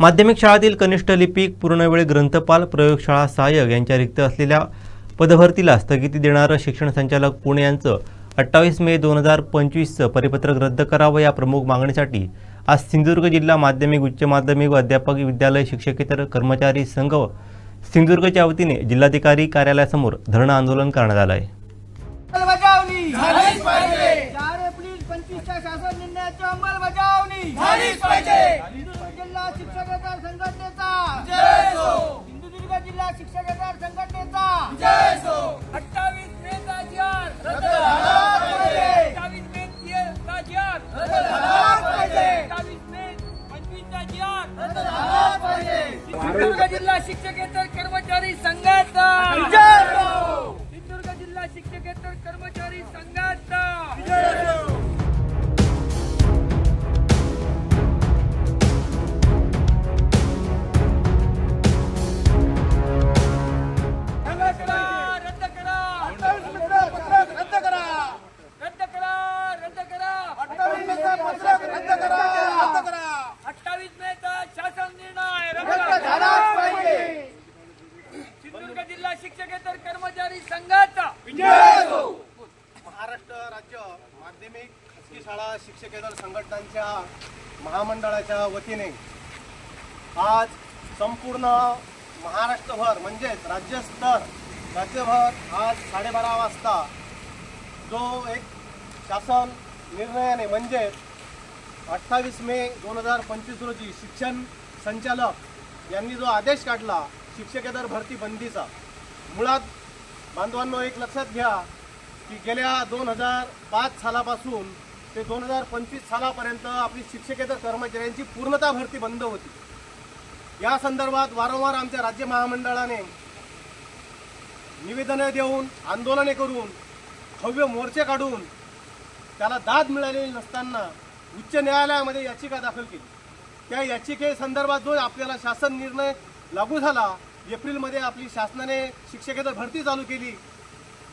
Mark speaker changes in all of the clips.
Speaker 1: माध्यमिक शाळेतील कनिष्ठ लिपिक, पूर्णवेळ ग्रंथपाल, प्रयोगशाळा सहाय्यक यांच्या रिक्त असलेल्या पदभरतीला स्थगिती देणारं शिक्षण संचालक पुणे यांचं 28 मे 2025चं परिपत्रक रद्द करावं या प्रमुख मागणीसाठी आज सिंधुदुर्ग जिल्हा माध्यमिक, उच्च माध्यमिक व अध्यापक विद्यालय शिक्षकेतर कर्मचारी संघ सिंधुदुर्गच्या वतीने जिल्हाधिकारी कार्यालयासमोर धरणं आंदोलन करण्यात आलं आहे।
Speaker 2: अंमलबजावणी झालीच पाहिजे। 4 एप्रिल 25च्या शासन निर्णयाची अंमलबजावणी झालीच पाहिजे। सिंधुदुर्ग जिल्हा शिक्षकेतर संघटनेचा जय हो। सिंधुदुर्ग जिल्हा शिक्षकेतर संघटनेचा जय हो।
Speaker 3: 28 मे चा जिहार
Speaker 2: रद्द झाला पाहिजे।
Speaker 3: 28 मे चा जिहार
Speaker 2: रद्द झाला पाहिजे।
Speaker 3: 28 मे 25 चा जिहार
Speaker 2: रद्द झाला पाहिजे।
Speaker 3: सिंधुदुर्ग जिल्हा शिक्षकेतर कर्मचारी संघाचा
Speaker 2: जय हो।
Speaker 3: सिंधुदुर्ग जिल्हा शिक्षकेतर कर्मचारी संघाचा
Speaker 2: जय हो।
Speaker 3: शिक्षकेतर कर्मचारी संघाचा
Speaker 4: महाराष्ट्र राज्य माध्यमिक खासगी शाळा शिक्षकेतर संघटनांच्या महामंडळाच्या वतीने आज संपूर्ण महाराष्ट्रभर म्हणजेच राज्यभर आज 12:30 वाजता जो एक शासन निर्णयाने म्हणजे 28 मे 2025 रोजी शिक्षण संचालक यांनी जो आदेश काढला शिक्षकेतर भरती बंदीचा, मुळात बांधवांनो एक लक्षात घ्या की गेल्या 2005 सालापासून ते 2025 सालापर्यंत आपली शिक्षकेतर कर्मचाऱ्यांची पूर्णतः भरती बंद होती। या संदर्भात वारंवार आमच्या राज्य महामंडळाने निवेदने देऊन, आंदोलने करून, भव्य मोर्चे काढून त्याला दाद मिळालेली नसताना उच्च न्यायालयामध्ये याचिका दाखल केली। त्या याचिकेसंदर्भात जो आपल्याला शासन निर्णय लागू झाला, एप्रिलमध्ये आपली शासनाने शिक्षकेतर भरती चालू केली,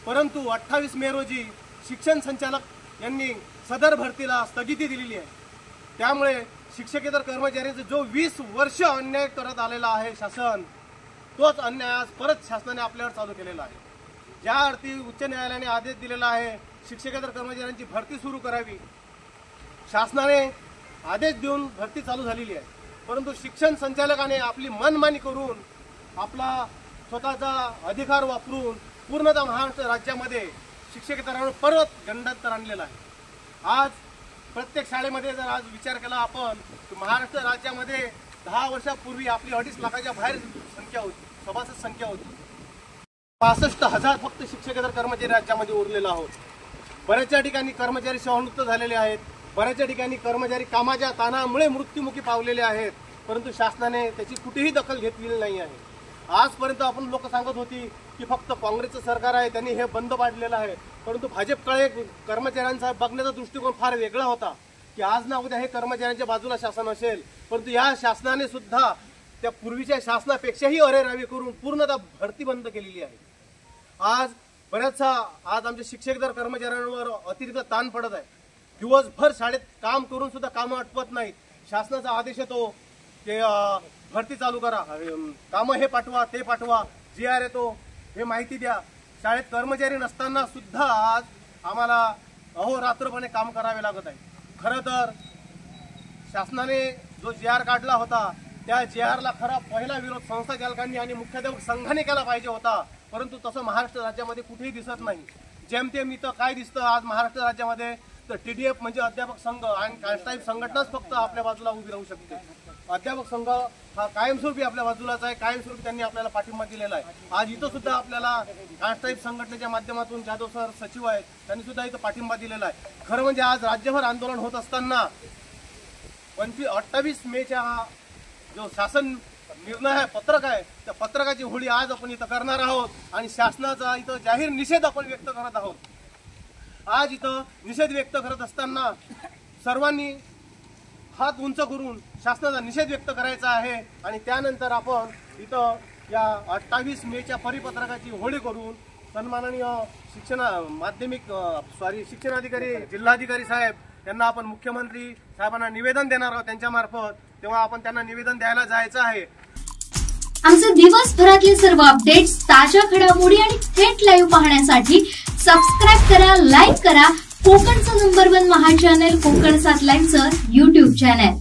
Speaker 4: परंतु 28 मे रोजी शिक्षण संचालक यांनी सदर भरतीला स्थगिती दिलेली आहे। त्यामुळे शिक्षकेतर कर्मचाऱ्यांचा जो 20 वर्ष अन्याय करत आलेला आहे शासन, तोच अन्याय आज परत शासनाने आपल्यावर चालू केलेला आहे। ज्या अर्थी उच्च न्यायालयाने आदेश दिलेला आहे शिक्षकेतर कर्मचाऱ्यांची भरती सुरू करावी, शासनाने आदेश देऊन भरती चालू झालेली आहे, परंतु शिक्षण संचालकाने आपली मनमानी करून आपला स्वतःचा अधिकार वापरून पूर्णतः महाराष्ट्र राज्यामध्ये शिक्षकेतरांवर परत गंडांतर आणलेला आहे। आज प्रत्येक शाळेमध्ये जर आज विचार केला आपण तर महाराष्ट्र राज्यामध्ये 10 वर्षापूर्वी आपली 2.5 लाखाच्या बाहेर संख्या होती, सभासद संख्या होती। 65,000 फक्त शिक्षकेतर कर्मचारी राज्यामध्ये उरलेला आहोत। बऱ्याचशा ठिकाणी कर्मचारी सेवानिवृत्त झालेले आहेत, बऱ्याचशा ठिकाणी कर्मचारी कामाच्या ताणामुळे मृत्युमुखी पावलेले आहेत, परंतु शासनाने त्याची कुठेही दखल घेतलेली नाही आहे। आजपर्यंत आपण लोक सांगत होती की फक्त काँग्रेसचं सरकार आहे, त्यांनी हे बंद पाडलेलं आहे, परंतु भाजपकडे कर्मचाऱ्यांचा बघण्याचा दृष्टिकोन फार वेगळा होता की आज ना उद्या हे कर्मचाऱ्यांच्या बाजूला शासन असेल, परंतु या शासनाने सुद्धा त्या पूर्वीच्या शासनापेक्षाही अरेरावी करून पूर्णतः भरती बंद केलेली आहे। आज आमच्या शिक्षकेतर कर्मचाऱ्यांवर अतिरिक्त ताण पडत आहे। दिवसभर शाळेत काम करून सुद्धा कामं आटपत नाहीत। शासनाचा आदेश येतो की भरती चालू करा, कामं हे पाठवा ते पाठवा, GR येतो हे माहिती द्या। शाळेत कर्मचारी नसताना सुद्धा आज आम्हाला अहोरात्रपणे काम करावे लागत आहे। खरं तर शासनाने जो GR काढला होता त्या GRला खरा पहिला विरोध संस्था चालकांनी आणि मुख्याध्यापक संघाने केला पाहिजे होता, परंतु तसं महाराष्ट्र राज्यामध्ये कुठेही दिसत नाही। जेमतेम इथं काय दिसतं आज महाराष्ट्र राज्यामध्ये तर TDF म्हणजे अध्यापक संघ आणि कॉन्स्टाईल संघटनाच फक्त आपल्या बाजूला उभी राहू शकते। अध्यापक संघ हा कायमस्वरूपी आपल्या बाजूलाच आहे, कायमस्वरूपी त्यांनी आपल्याला पाठिंबा दिलेला आहे। आज इथं सुद्धा आपल्याला कॉन्स्टाईल संघटनेच्या माध्यमातून जाधव सर सचिव आहेत, त्यांनी सुद्धा इथं पाठिंबा दिलेला आहे। खरं म्हणजे आज राज्यभर आंदोलन होत असताना 28 मेच्या जो शासन निर्णय आहे, पत्रक आहे, त्या पत्रकाची होळी आज आपण इथं करणार आहोत आणि शासनाचा इथं जाहीर निषेध आपण व्यक्त करत आहोत। आज इथं निषेध व्यक्त करत असताना सर्वांनी हात उंच करून शासनाचा निषेध व्यक्त करायचा आहे आणि त्यानंतर आपण इथं या 28 मेच्या परिपत्रकाची होळी करून सन्माननीय शिक्षणाधिकारी जिल्हाधिकारी साहेब यांना आपण मुख्यमंत्री साहेबांना निवेदन देणार आहोत। त्यांच्या मार्फत तेव्हा आपण त्यांना निवेदन द्यायला जायचं आहे.
Speaker 5: आमचे दिवसभरातले सर्व अपडेट्स, ताज्या घडामोडी आणि थेट लाईव्ह पाहण्यासाठी सबस्क्राईब करा, लाईक करा कोकणचं नंबर 1 महा चॅनल कोकण 7 लाईव्हचं YouTube चॅनल.